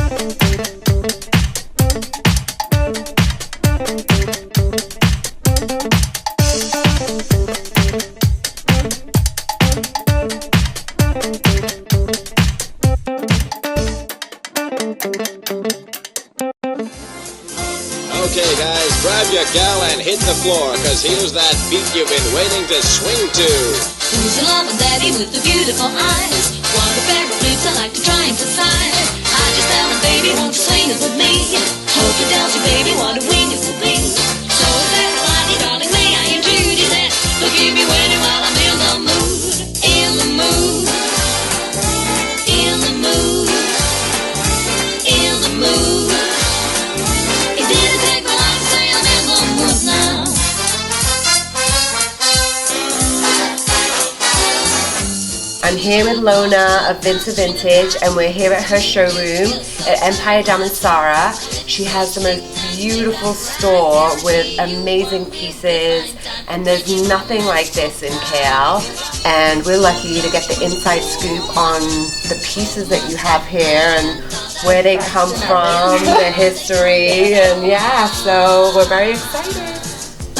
Okay guys, grab your gal and hit the floor, cause here's that beat you've been waiting to swing to. Who's in love with daddy with the beautiful eyes? What a pair of lips I like to try and emphasize. I just tell him, baby, won't you swing it with me? Hope it tells you, baby, what a wing it will be. So is everybody, darling, may I introduce that? So keep me waiting while I'm in the mood. In the mood. In the mood. In the mood. It didn't take me long to say I'm in the mood now. I'm here with Lona of VInter Vintage, and we're here at her showroom at Empire Damansara. She has the most beautiful store with amazing pieces, and there's nothing like this in KL. And we're lucky to get the inside scoop on the pieces that you have here and where they come from, the history, and yeah, so we're very excited.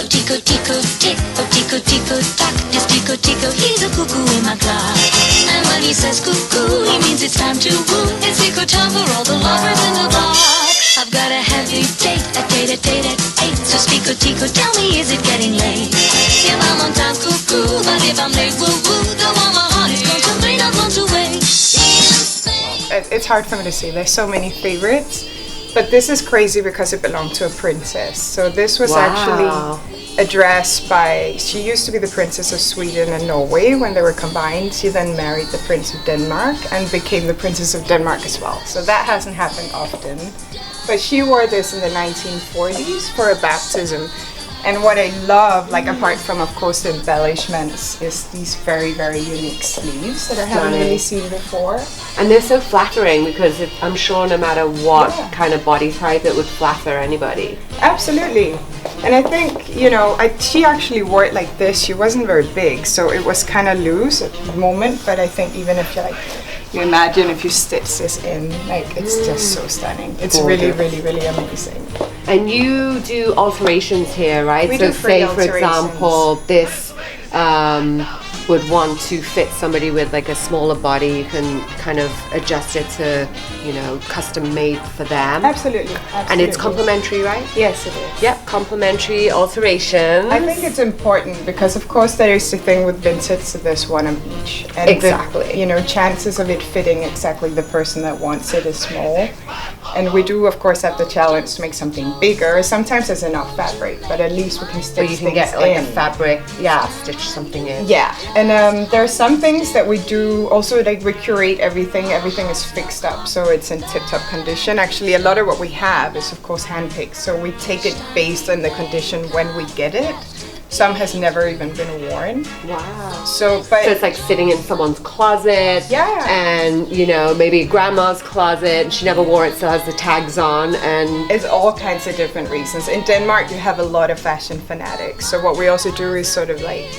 Tico tico tick, oh tico tico tock, this tico tico, he's a cuckoo in my clock. And when he says cuckoo, he means it's time to woo. It's tico time for all the lovers in the block. I've got a heavy date at 8. So tico tico, tell me, is it getting late? If I'm on time, cuckoo, but if I'm late, woo woo, don't want my heart is going to play, not want to wait. It's hard for me to say, there's so many favorites. But this is crazy because it belonged to a princess. So this was actually a dress by, she used to be the Princess of Sweden and Norway when they were combined. She then married the Prince of Denmark and became the Princess of Denmark as well. So that hasn't happened often. But she wore this in the 1940s for a baptism. And what I love, like apart from of course the embellishments, is these very, very unique sleeves that I haven't really seen before. And they're so flattering because I'm sure no matter what kind of body type, it would flatter anybody. Absolutely. And I think, you know, she actually wore it like this. She wasn't very big, so it was kind of loose at the moment. But I think even if you imagine if you stitch this in, like it's just so stunning. It's really, really, really amazing. And you do alterations here, right? We so do say, for alterations. example, this would want to fit somebody with like a smaller body. You can kind of adjust it to, you know, custom made for them. Absolutely. And it's complimentary, right? Yes, it is. Yep, complimentary alterations. I think it's important because, of course, there is the thing with vintage, so there's one of each. And exactly. you know, chances of it fitting exactly the person that wants it is small. And we do, of course, have the challenge to make something bigger. Sometimes there's enough fabric, but at least we can stitch you can things get like in. a fabric, stitch something in. Yeah, and there are some things that we do also, like we curate everything. Everything is fixed up, so it's in tip-top condition. Actually, a lot of what we have is, of course, hand-picked, so we take it based on the condition when we get it. Some has never even been worn. Wow. So it's like sitting in someone's closet. Yeah. And, you know, maybe grandma's closet, she never wore it, still has the tags on, and it's all kinds of different reasons. In Denmark, you have a lot of fashion fanatics. So what we also do is sort of like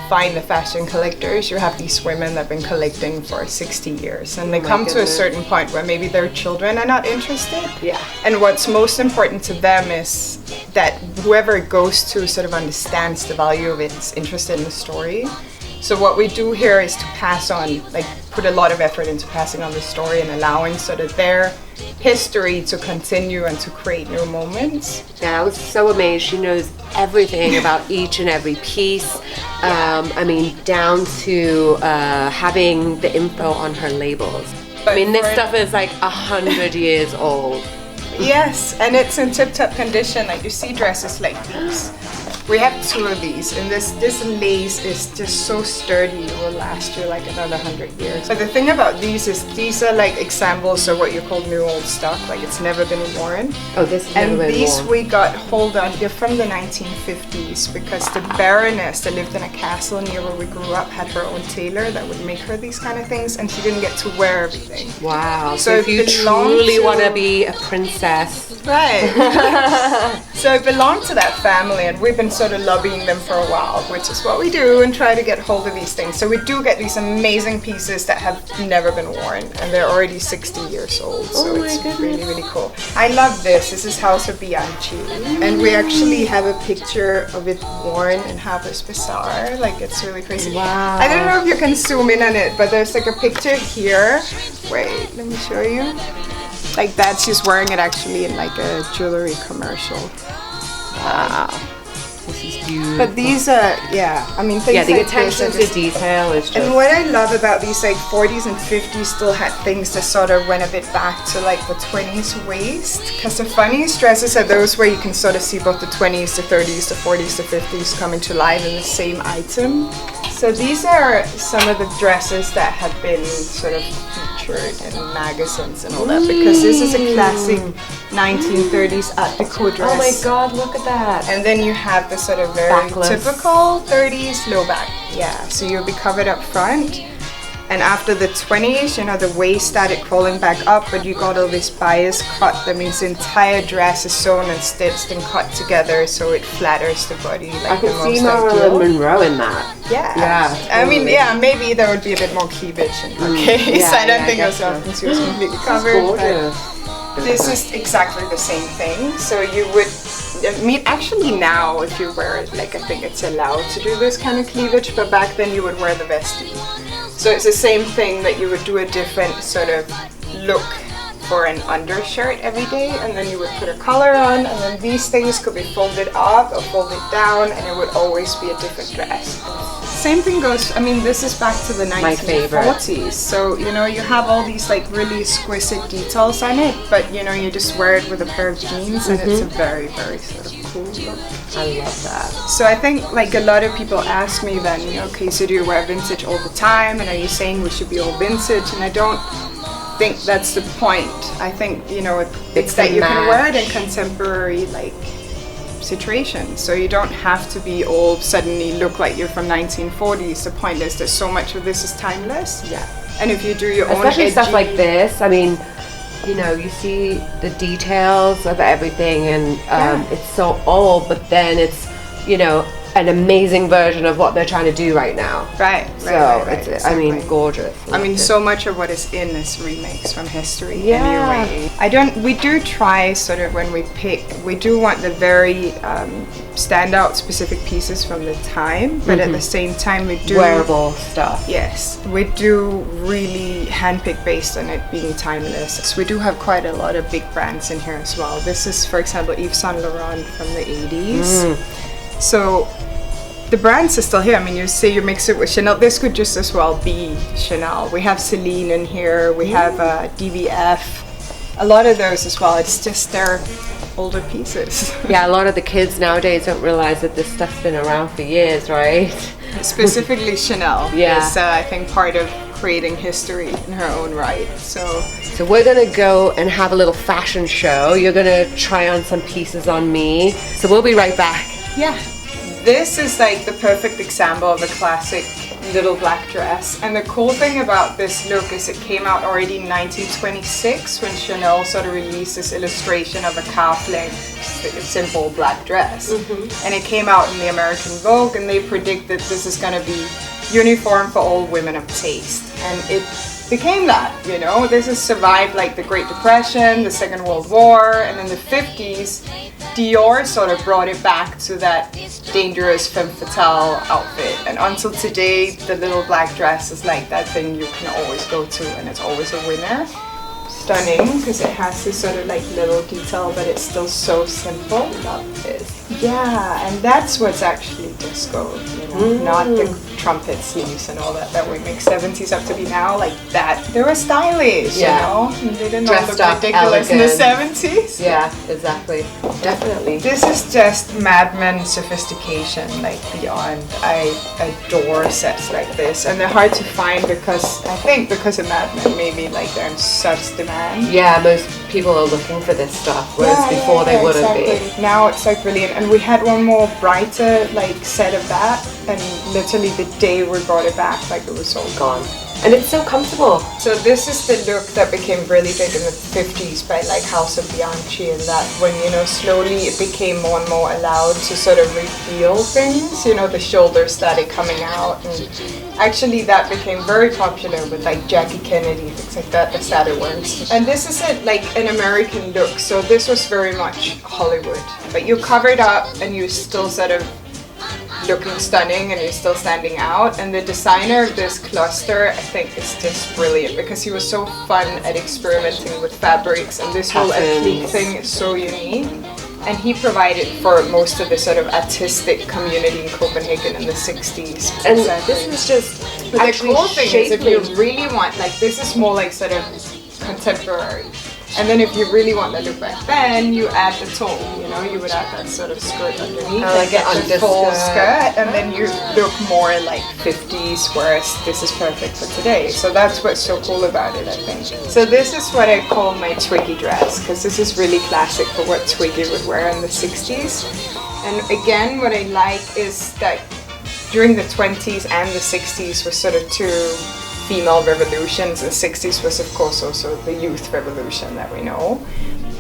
find the fashion collectors. You have these women that have been collecting for 60 years, and they come to a certain point where maybe their children are not interested. Yeah. And what's most important to them is that whoever it goes to sort of understands the value of it, is interested in the story. So what we do here is to pass on, like put a lot of effort into passing on the story and allowing sort of their history to continue and to create new moments. Yeah, I was so amazed. She knows everything about each and every piece. I mean, down to having the info on her labels. I mean, this stuff is like 100 years old. Yes, and it's in tip-top condition. Like you see dresses like these. We have 2 of these, and this lace is just so sturdy, it will last you like another 100 years. But the thing about these is these are like examples of what you call new old stock, like it's never been worn. Oh, this has never been worn. And these we got, hold on, they're from the 1950s because the Baroness that lived in a castle near where we grew up had her own tailor that would make her these kind of things, and she didn't get to wear everything. Wow, so if you truly want to be a princess. Right. So I belong to that family, and we've been sort of lobbying them for a while, which is what we do, and try to get hold of these things. So we do get these amazing pieces that have never been worn, and they're already 60 years old. So it's really, really cool. I love this. This is House of Bianchi, and we actually have a picture of it worn in Harper's Bazaar. Like, it's really crazy. Wow. I don't know if you can zoom in on it, but there's like a picture here. Wait, let me show you. Like that, she's wearing it actually in like a jewelry commercial. Wow. This is beautiful. But these are, I mean, things the like attention this to detail is just... And what I love about these like 40s and 50s still had things that sort of went a bit back to like the 20s waist. Because the funniest dresses are those where you can sort of see both the 20s, the 30s, the 40s, the 50s coming to life in the same item. So these are some of the dresses that have been sort of featured in magazines and all that, because this is a classic 1930s Art Deco dress. Oh my god, look at that. And then you have the sort of very Backless. typical 30s low back. Yeah, so you'll be covered up front. And after the 20s, you know, the waist started crawling back up, but you got all this bias cut. That means the entire dress is sewn and stitched and cut together so it flatters the body. Like I can see Marilyn Monroe in that. Yeah. I mean, maybe there would be a bit more cleavage in her case. Yeah, I don't think I it was guess often she was completely covered. Gorgeous. This is exactly the same thing. So you would, I mean, actually now if you wear it, like I think it's allowed to do this kind of cleavage, but back then you would wear the vestie. So it's the same thing that you would do a different sort of look for an undershirt every day, and then you would put a collar on, and then these things could be folded up or folded down, and it would always be a different dress. Same thing goes, I mean, this is back to the 1940s. So, you know, you have all these like really exquisite details on it, but you know, you just wear it with a pair of jeans, and it's a very, very sort of cool look. I love that. So I think like a lot of people ask me then, you know, okay, so do you wear vintage all the time? And are you saying we should be all vintage? And I don't think that's the point. I think, you know, it's that you can wear it in contemporary like situations. So you don't have to be all suddenly look like you're from 1940s. The point is that so much of this is timeless. Yeah. And if you do your own especially edgy stuff like this, I mean, you know, you see the details of everything, and it's so old, but then it's, you know, an amazing version of what they're trying to do right now. Right. It's, exactly. I mean, gorgeous. I mean, so much of what is in is remakes from history. Yeah. Anyway, we do try sort of when we pick, we do want the very standout specific pieces from the time, but at the same time we do wearable stuff. Yes, we do really handpick based on it being timeless. So we do have quite a lot of big brands in here as well. This is, for example, Yves Saint Laurent from the 80s. So the brands are still here. I mean, you say you mix it with Chanel. This could just as well be Chanel. We have Celine in here. We have DVF. A lot of those as well. It's just their older pieces. Yeah, a lot of the kids nowadays don't realize that this stuff's been around for years, right? Specifically Chanel Yeah. is, I think, part of creating history in her own right. So we're gonna go and have a little fashion show. You're gonna try on some pieces on me. So we'll be right back. Yeah, this is like the perfect example of a classic little black dress. And the cool thing about this look is it came out already in 1926 when Chanel sort of released this illustration of a calf-length, simple black dress. And it came out in the American Vogue, and they predicted this is going to be uniform for all women of taste. And it became that, you know. This has survived like the Great Depression, the Second World War, and in the 50s, Dior sort of brought it back to that dangerous femme fatale outfit. And until today, the little black dress is like that thing you can always go to, and it's always a winner. Stunning, because it has this sort of like little detail, but it's still so simple. Love this. Yeah, and that's what's actually disco, you know, not the trumpet sleeves and all that we make 70s up to be now, like that. They were stylish, you know, and they didn't all look ridiculous in the 70s. Yeah, exactly. Definitely. This is just Mad Men sophistication, like beyond. I adore sets like this, and they're hard to find because, I think because of Mad Men, maybe like they're in such demand. Yeah, most people are looking for this stuff, whereas before they wouldn't be. Now it's like brilliant, and we had one more brighter like set of that, and literally the day we brought it back, like it was all gone. And it's so comfortable. So this is the look that became really big in the 50s by like House of Bianchi, and that when, you know, slowly it became more and more allowed to sort of reveal things, you know, the shoulder started coming out, and actually that became very popular with like Jackie Kennedy, things like that, the started wearing. And this is like an American look, so this was very much Hollywood, but you're covered up and you're still sort of looking stunning and you're still standing out. And the designer of this cluster, I think, is just brilliant because he was so fun at experimenting with fabrics, and this whole applique thing is so unique. And he provided for most of the sort of artistic community in Copenhagen in the 60s. And this is just the cool thing is, if you really want, like, this is more like sort of contemporary. And then if you really want that look back then, you add the top, you know, you would add that sort of skirt underneath and get the full skirt, and then you look more like 50s, whereas this is perfect for today. So that's what's so cool about it, I think. So this is what I call my Twiggy dress, because this is really classic for what Twiggy would wear in the 60s. And again, what I like is that during the 20s and the 60s were sort of two female revolutions. The 60s was of course also the youth revolution that we know,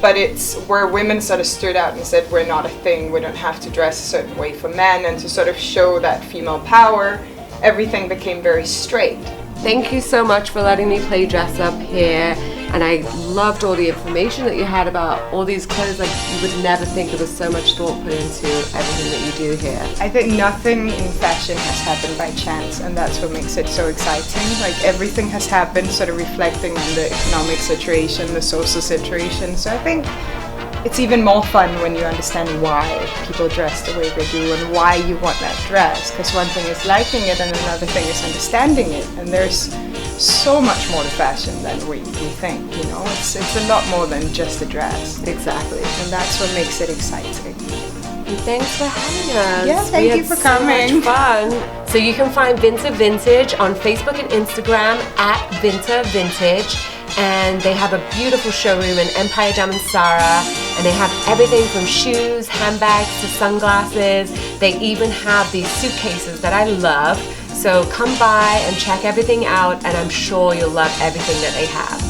but it's where women sort of stood out and said, we're not a thing, we don't have to dress a certain way for men, and to sort of show that female power, everything became very straight. Thank you so much for letting me play dress up here, and I loved all the information that you had about all these clothes. Like, you would never think there was so much thought put into everything that you do here. I think nothing in fashion has happened by chance, and that's what makes it so exciting. Like, everything has happened sort of reflecting on the economic situation, the social situation. So I think it's even more fun when you understand why people dress the way they do and why you want that dress. Because one thing is liking it and another thing is understanding it. And there's so much more to fashion than we think, you know. It's a lot more than just a dress. Exactly. And that's what makes it exciting. And thanks for having us. Yeah, thank you for coming. So much fun. So you can find VInter Vintage on Facebook and Instagram at VInter Vintage. And they have a beautiful showroom in Empire Damansara, and they have everything from shoes, handbags to sunglasses. They even have these suitcases that I love. So come by and check everything out, and I'm sure you'll love everything that they have.